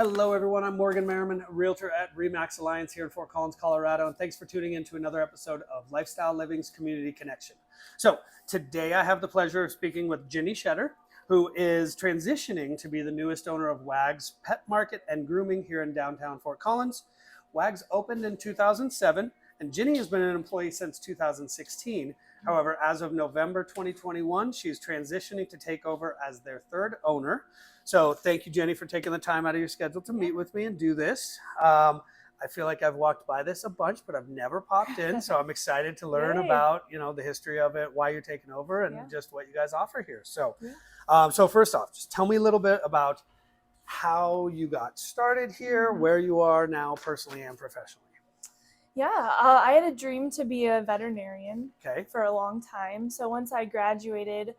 Hello, everyone. I'm Morgan Merriman, realtor at Remax Alliance here in Fort Collins, Colorado. And thanks for tuning in to another episode of Lifestyle Living's Community Connection. So today I have the pleasure of speaking with Ginny Schetter, who is transitioning to be the newest owner of Wagz Pet Market and Grooming here in downtown Fort Collins. Wagz opened in 2007, and Ginny has been an employee since 2016. However, as of November 2021, she's transitioning to take over as their third owner. So thank you, Ginny, for taking the time out of your schedule to meet with me and do this. I feel like I've walked by this a bunch, but I've never popped in. So I'm excited to learn about, the history of it, why you're taking over, and just what you guys offer here. So, so first off, just tell me a little bit about how you got started here, where you are now personally and professionally. I had a dream to be a veterinarian for a long time. So once I graduated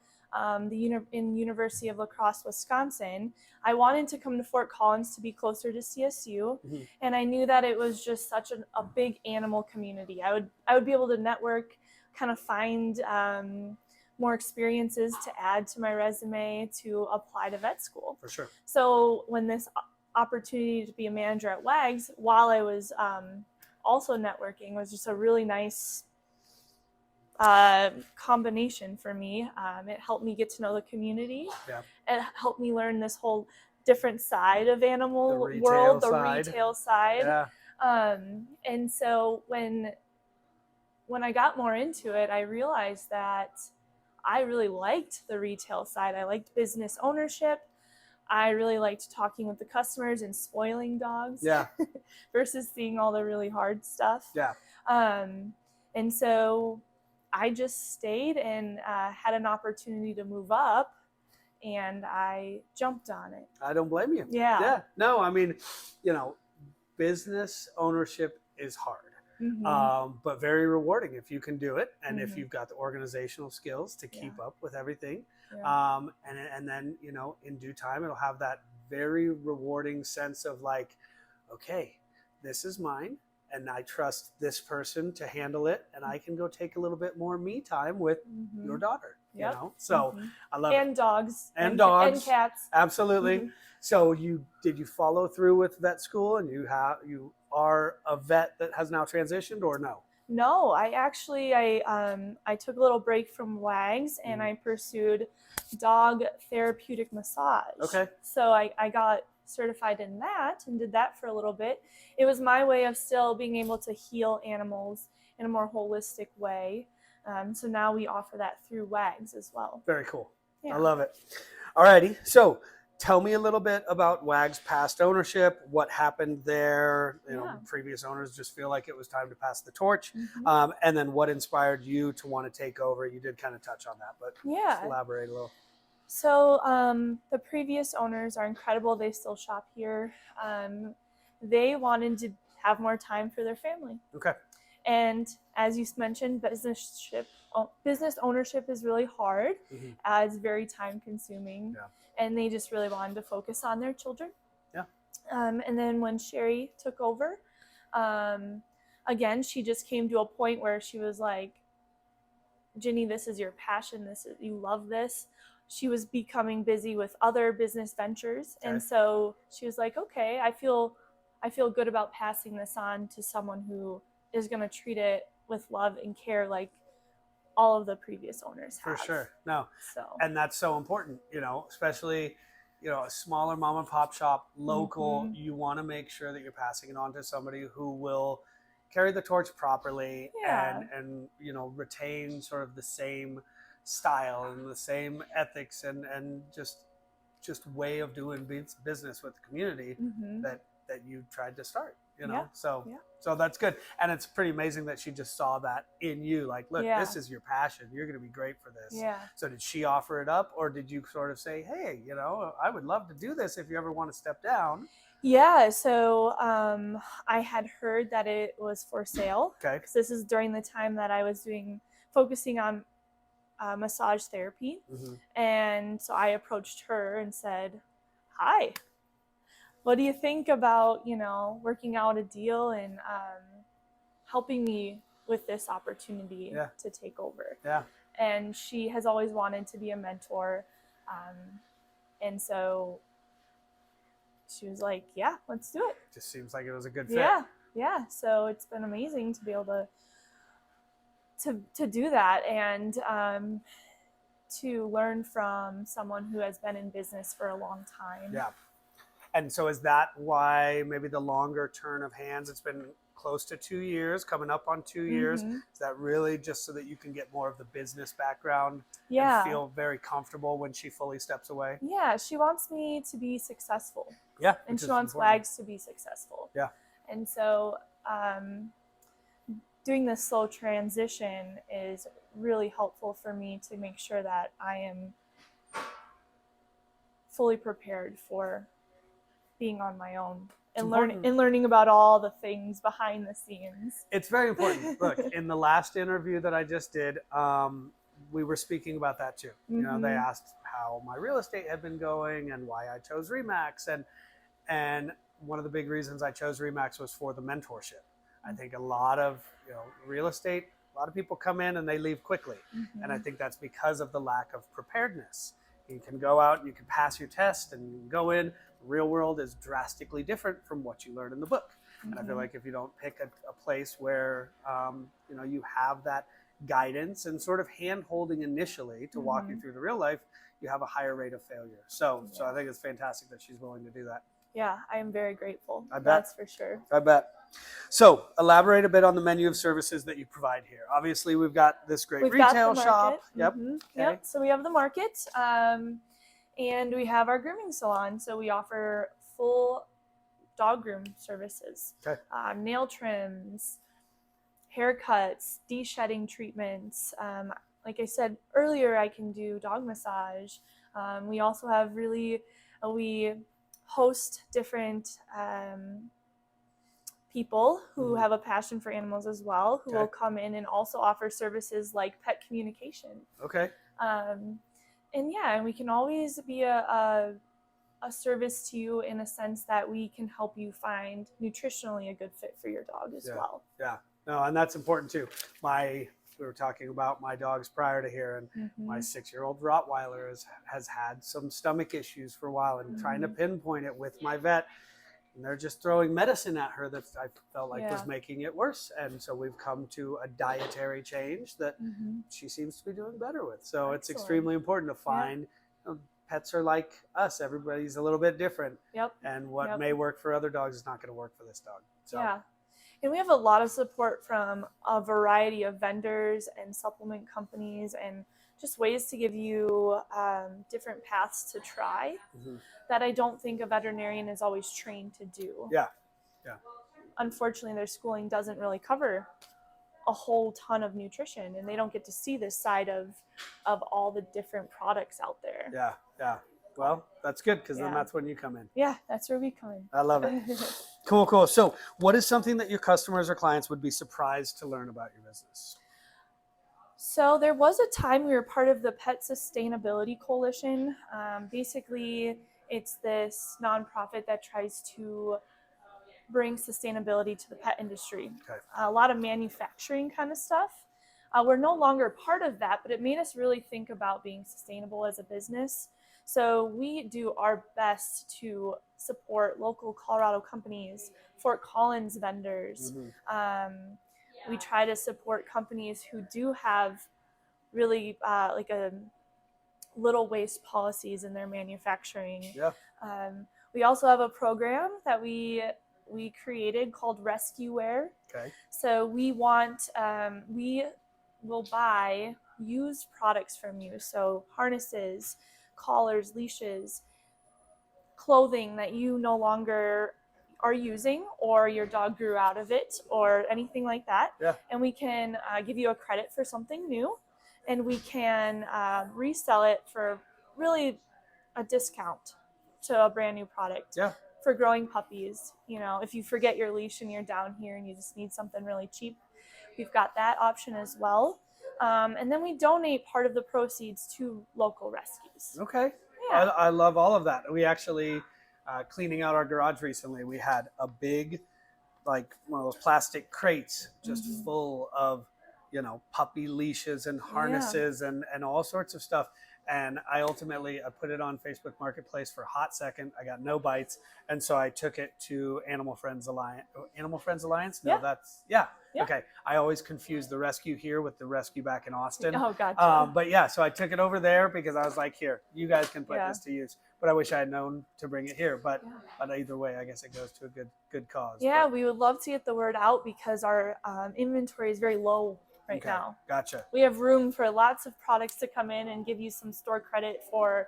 in University of La Crosse, Wisconsin, I wanted to come to Fort Collins to be closer to CSU. And I knew that it was just such a big animal community. I would be able to network, kind of find more experiences to add to my resume to apply to vet school. For sure. So when this opportunity to be a manager at Wagz, while I was also networking, was just a really nice combination for me. It helped me get to know the community. It helped me learn this whole different side of animal world, the retail side. And so when I got more into it, I realized that I really liked the retail side. I liked business ownership. I really liked talking with the customers and spoiling dogs versus seeing all the really hard stuff. And so I just stayed and had an opportunity to move up, and I jumped on it. I don't blame you. No, I mean, business ownership is hard. But very rewarding if you can do it, and if you've got the organizational skills to keep up with everything. And then, in due time, it'll have that very rewarding sense of like, okay, this is mine, and I trust this person to handle it, and I can go take a little bit more me time with your daughter. So I love and it. Dogs and dogs and cats. Absolutely. So did you follow through with vet school, and you are a vet that has now transitioned, or no? No, I took a little break from Wagz and I pursued dog therapeutic massage. So I got certified in that and did that for a little bit. It was my way of still being able to heal animals in a more holistic way. So now we offer that through Wagz as well. Very cool. I love it. Alrighty. So tell me a little bit about Wagz past ownership, what happened there. Previous owners just feel like it was time to pass the torch. And then what inspired you to want to take over? You did kind of touch on that, but just elaborate a little. So the previous owners are incredible. They still shop here. They wanted to have more time for their family. And as you mentioned, business ownership is really hard. It's very time consuming. And they just really wanted to focus on their children. And then when Sherry took over, again, she just came to a point where she was like, Ginny, this is your passion. You love this. She was becoming busy with other business ventures. And so she was like, okay, I feel good about passing this on to someone who is going to treat it with love and care like all of the previous owners have. For sure. No. And that's so important, especially, a smaller mom and pop shop, local, you want to make sure that you're passing it on to somebody who will carry the torch properly and retain sort of the same style and the same ethics and just way of doing business with the community that you tried to start. So that's good. And it's pretty amazing that she just saw that in you. Like, look, this is your passion. You're going to be great for this. So did she offer it up, or did you sort of say, hey, I would love to do this if you ever want to step down? So I had heard that it was for sale. Because this is during the time that I was focusing on massage therapy. And so I approached her and said, hi, what do you think about, working out a deal and helping me with this opportunity to take over? And she has always wanted to be a mentor. And so she was like, yeah, let's do it. Just seems like it was a good fit. Yeah. So it's been amazing to be able to do that, and to learn from someone who has been in business for a long time. Yeah. And so is that why maybe the longer turn of hands? It's been close to 2 years, coming up on 2 years. Is that really just so that you can get more of the business background and feel very comfortable when she fully steps away? Yeah, she wants me to be successful. Yeah. And she wants Wagz to be successful. Yeah. And so doing this slow transition is really helpful for me to make sure that I am fully prepared for being on my own and learning about all the things behind the scenes. It's very important. Look, in the last interview that I just did, we were speaking about that too. You know, they asked how my real estate had been going and why I chose Remax, and one of the big reasons I chose Remax was for the mentorship. I think a lot of real estate, a lot of people come in and they leave quickly, and I think that's because of the lack of preparedness. You can go out and you can pass your test and you can go in. The real world is drastically different from what you learn in the book. And I feel like if you don't pick a place where you have that guidance and sort of hand holding initially to walk you through the real life, you have a higher rate of failure. So I think it's fantastic that she's willing to do that. Yeah, I am very grateful. I bet. That's for sure. I bet. So elaborate a bit on the menu of services that you provide here. Obviously, we've got this great retail shop. Yep. Yep. So we have the market, and we have our grooming salon. So we offer full dog groom services, nail trims, haircuts, de-shedding treatments. Like I said earlier, I can do dog massage. We also have we host different people who have a passion for animals as well, who will come in and also offer services like pet communication. And we can always be a service to you in a sense that we can help you find nutritionally a good fit for your dog as well. Yeah, no, and that's important too. We were talking about my dogs prior to here, and my 6-year-old Rottweiler has had some stomach issues for a while, and trying to pinpoint it with my vet, and they're just throwing medicine at her that I felt like was making it worse. And so we've come to a dietary change that she seems to be doing better with. So it's extremely important to find pets are like us. Everybody's a little bit different. And what may work for other dogs is not going to work for this dog. So. Yeah. And we have a lot of support from a variety of vendors and supplement companies, and just ways to give you different paths to try that I don't think a veterinarian is always trained to do. Yeah. Unfortunately, their schooling doesn't really cover a whole ton of nutrition, and they don't get to see this side of all the different products out there. Yeah. Well, that's good, because then that's when you come in. Yeah, that's where we come in. I love it. Cool. So what is something that your customers or clients would be surprised to learn about your business? So there was a time we were part of the Pet Sustainability Coalition. Basically, it's this nonprofit that tries to bring sustainability to the pet industry. A lot of manufacturing kind of stuff. We're no longer part of that, but it made us really think about being sustainable as a business. So we do our best to support local Colorado companies, Fort Collins vendors. We try to support companies who do have really like a little waste policies in their manufacturing. We also have a program that we created called Rescue Wear. So we will buy used products from you. So harnesses, collars, leashes, clothing that you no longer are using, or your dog grew out of it, or anything like that. And we can give you a credit for something new, and we can resell it for really a discount to a brand new product. For growing puppies, if you forget your leash and you're down here and you just need something really cheap, we've got that option as well. And then we donate part of the proceeds to local rescues. I love all of that. We actually, cleaning out our garage recently, we had a big, like one of those plastic crates just full of, puppy leashes and harnesses and all sorts of stuff. And I put it on Facebook Marketplace for a hot second. I got no bites. And so I took it to Animal Friends Alliance. Animal Friends Alliance? No, yeah. Okay. I always confuse the rescue here with the rescue back in Austin. Oh, gotcha. But yeah, so I took it over there because I was like, here, you guys can put this to use. But I wish I had known to bring it here. But either way, I guess it goes to a good cause. Yeah, we would love to get the word out because our inventory is very low right now. Gotcha. We have room for lots of products to come in and give you some store credit for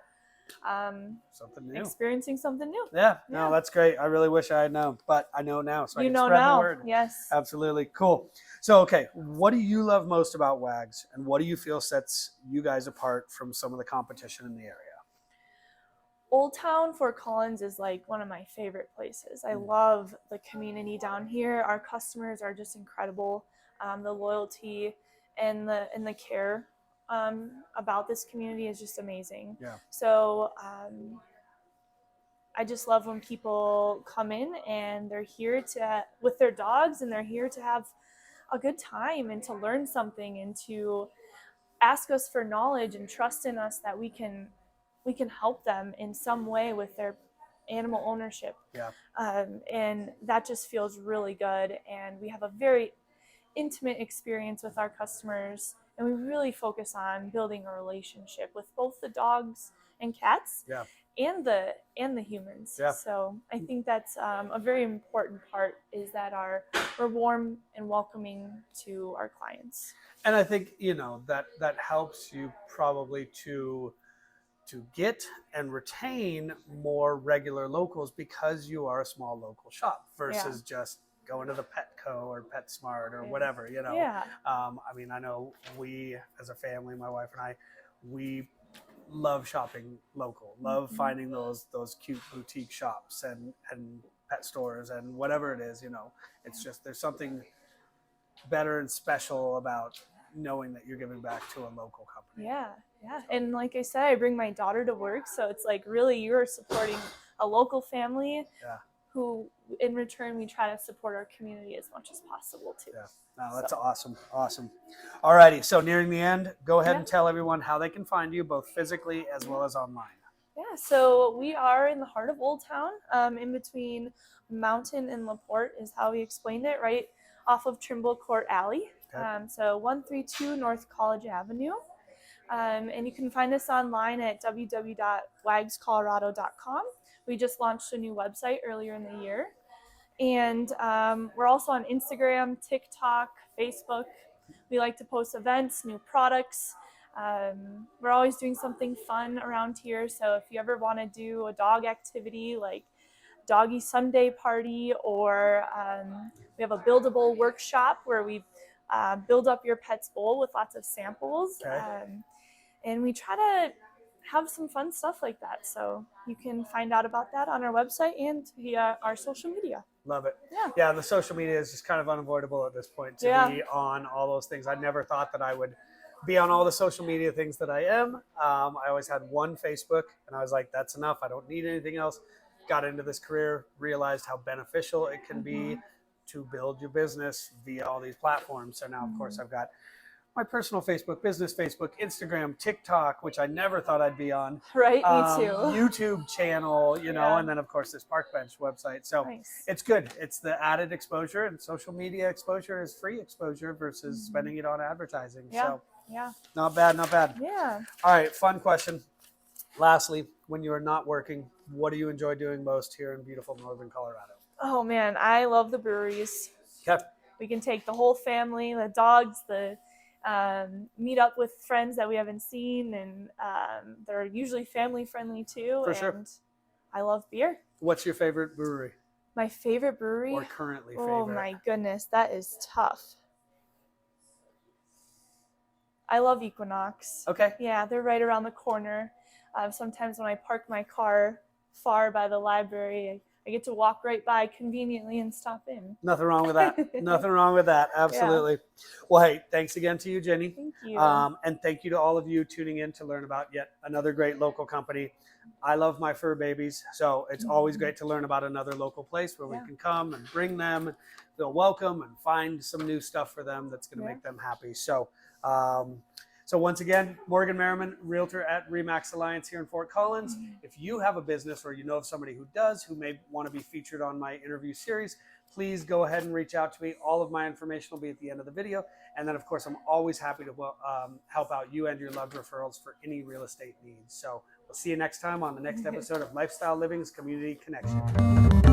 something new, experiencing something new. Yeah, no, that's great. I really wish I had known, but I know now, so I can spread the word. Yes, absolutely. Cool. So, okay, what do you love most about Wagz, and what do you feel sets you guys apart from some of the competition in the area? Old Town Fort Collins is like one of my favorite places. I love the community down here. Our customers are just incredible. The loyalty and the care about this community is just amazing. Yeah. So I just love when people come in and they're here with their dogs, and they're here to have a good time and to learn something and to ask us for knowledge and trust in us that we can help them in some way with their animal ownership. Yeah. And that just feels really good. And we have a very intimate experience with our customers, and we really focus on building a relationship with both the dogs and cats and the humans. Yeah. So I think that's a very important part, is that we're warm and welcoming to our clients. And I think that helps you probably to get and retain more regular locals, because you are a small local shop versus just going to the Petco or PetSmart or whatever, I mean, I know we as a family, my wife and I, we love shopping local, love finding those cute boutique shops and pet stores and whatever it is, it's just, there's something better and special about knowing that you're giving back to a local company. Yeah. And like I said, I bring my daughter to work, so it's like really you're supporting a local family who in return we try to support our community as much as possible too. Yeah. No, that's awesome. All righty, so nearing the end, go ahead and tell everyone how they can find you, both physically as well as online. Yeah, so we are in the heart of Old Town, in between Mountain and LaPorte is how we explained it, right off of Trimble Court Alley. So 132 North College Avenue. And you can find us online at www.wagscolorado.com. We just launched a new website earlier in the year. And we're also on Instagram, TikTok, Facebook. We like to post events, new products. We're always doing something fun around here. So if you ever want to do a dog activity like Doggy Sunday Party, or we have a buildable workshop where we build up your pet's bowl with lots of samples. And we try to have some fun stuff like that. So you can find out about that on our website and via our social media. Love it. Yeah, the social media is just kind of unavoidable at this point to be on all those things. I never thought that I would be on all the social media things that I am. I always had one Facebook, and I was like, that's enough. I don't need anything else. Got into this career, realized how beneficial it can be to build your business via all these platforms. So now, of course, I've got my personal Facebook, business Facebook, Instagram, TikTok, which I never thought I'd be on. Right, me too. YouTube channel, and then of course this Park Bench website. So it's good. It's the added exposure, and social media exposure is free exposure versus spending it on advertising. So not bad. Yeah. All right, fun question. Lastly, when you are not working, what do you enjoy doing most here in beautiful northern Colorado? Oh man, I love the breweries. Okay. We can take the whole family, the dogs, meet up with friends that we haven't seen, and they're usually family friendly too. For sure. I love beer. What's your favorite brewery? My favorite brewery? Or currently favorite? Oh my goodness, that is tough. I love Equinox. Okay. Yeah, they're right around the corner. Sometimes when I park my car far by the library, I get to walk right by conveniently and stop in. Nothing wrong with that. Nothing wrong with that. Absolutely. Yeah. Well, hey, thanks again to you, Ginny. Thank you. And thank you to all of you tuning in to learn about yet another great local company. I love my fur babies, so it's always great to learn about another local place where we can come and bring them, feel welcome, and find some new stuff for them that's going to make them happy. So, so once again, Morgan Merriman, realtor at RE/MAX Alliance here in Fort Collins. If you have a business or you know of somebody who does, who may want to be featured on my interview series, please go ahead and reach out to me. All of my information will be at the end of the video. And then, of course, I'm always happy to help out you and your loved referrals for any real estate needs. So we'll see you next time on the next episode of Lifestyle Living's Community Connection.